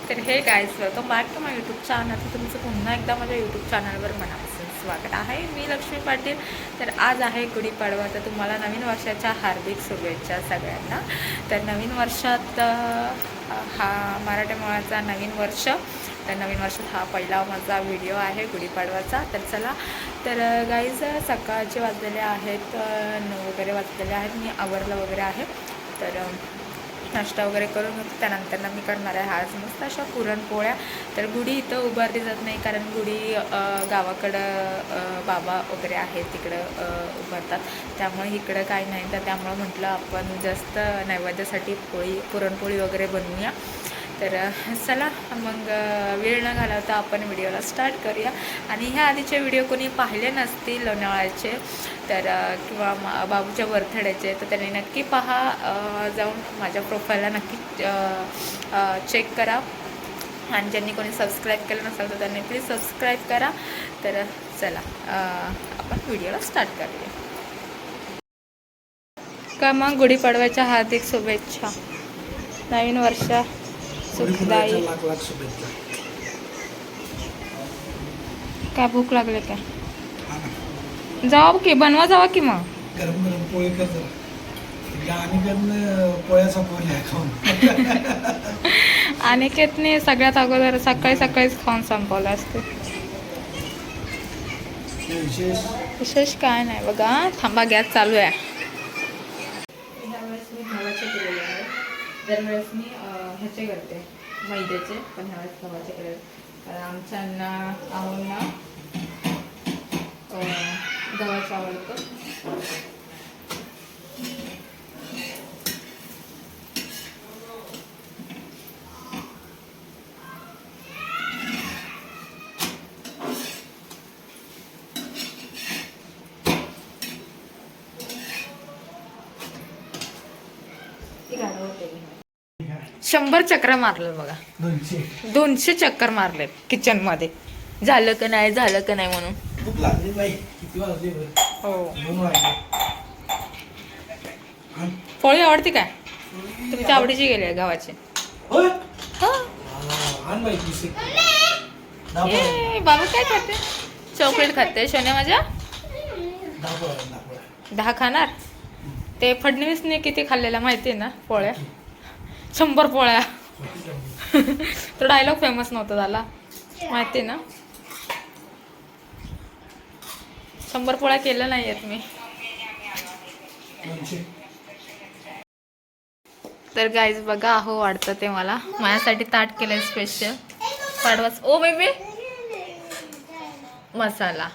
तर हे guys welcome back to my YouTube channel. तुमचं पुन्हा एकदा माझ्या यूट्यूब चॅनलवर मनापासून स्वागत आहे. मी लक्ष्मी पाटील. तर आज आहे गुढीपाडवा. तर तुम्हाला नवीन वर्षाच्या हार्दिक शुभेच्छा सगळ्यांना. तर नवीन वर्षात हा मराठी मुळाचा नवीन वर्ष. तर नवीन वर्षात हा पहिला माझा व्हिडिओ आहे गुढीपाडवाचा. तर चला, तर गाईज सकाळचे वाजलेले आहेत 9 वगैरे वाजलेले आहेत. मी आवरलं वगैरे आहे. तर नाश्ता वगैरे करून त्यानंतर मी करणार आहे आज मस्त अशा पुरणपोळ्या. तर गुढी इथं उभारली जात नाही, कारण गुढी गावाकडं बाबा वगैरे आहेत तिकडं उभारतात, त्यामुळे इकडं काही नाही. तर त्यामुळं म्हटलं आपण जास्त नैवेद्यासाठी पुरणपोळी वगैरे बनवूया. तर चला मग वेळ न घालवता आपण व्हिडिओला स्टार्ट करूया. आणि ह्या आधीचे व्हिडिओ कोणी पाहिले नसतील लोणावळ्याचे तर किंवा बाबूच्या बर्थडेचे, तर त्यांनी नक्की पहा. जाऊन माझ्या प्रोफाईलला नक्की चेक करा. आणि ज्यांनी कोणी सबस्क्राईब केलं नसेल तर त्यांनी प्लीज सबस्क्राईब करा. तर चला आपण व्हिडिओला स्टार्ट करूया. का मग गुढीपाडव्याच्या हार्दिक शुभेच्छा. नवीन वर्ष सुखदायी. काय भूक लागले का? जावा की बनवा, जावा की मग गरम गरम पोळी कर जरा. पोळ्याचा पोळ्या खाऊन अनिकेतने सगळ्यात अगोदर सकाळीच खाऊन संपवलं असते. विशेष काय नाही बघा. थांबा, गॅस चालू आहे. ह्यावेळेस मी गव्हाचे केलेले आहे. दरवेळेस मी ह्याचे करते मैद्याचे, पण ह्यावेळेस गव्हाचे केले. कारण आमच्यांना आहोंना गव्हाचं आवडतं. ठीक आहे. 100 चक्र मारलं बघा. 200 चक्कर मारले किचन मध्ये. झालं का नाही म्हणून. भूक लागली बाई. किती वाजले? हो. 2 वाजले. पोळी आवडते काय? तुमच्या आवडीची गेली आहे गव्हाची. होय? हा. आण बाई पिसे. ए, बाबा काय खाते? चॉकलेट खाते सोन्या माझ्या. 10 खाणार. ते फडणवीसने किती खाल्लेला माहिती आहे ना पोळ्या? 100 पोळ्या. तो डायलॉग फेमस नव्हता झाला, माहिती ना? 100 पोळ्या केलं नाही आहेत मी. तर गाईज बघा, अहो वाटतं ते मला माझ्यासाठी ताट केलंय स्पेशल पाडवाच. ओ बेबी, मसाला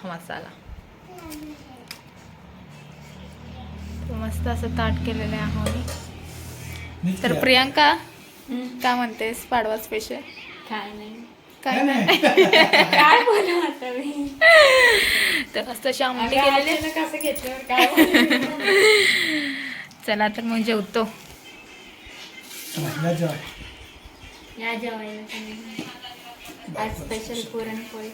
मस्त असं ताट केलेलं आहे आहो. तर प्रियांका काय म्हणतेस? पाडवा स्पेशल काय नाही. काय नाही. काय बोलू आता मी? तर मस्त अशी आमटी केलेली. कसं घेतलं काय? चला तर मग जेवतो. या जेवायला तुम्ही. आज स्पेशल पुरणपोळी.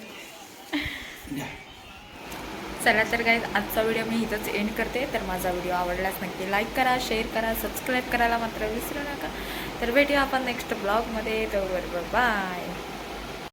चला तर काय, आजचा व्हिडिओ मी इथंच एंड करते. तर माझा व्हिडिओ आवडल्यास नक्की लाईक करा, शेअर करा, सबस्क्राईब करायला मात्र विसरू नका. तर भेटूया आपण नेक्स्ट ब्लॉगमध्ये. तर बाय.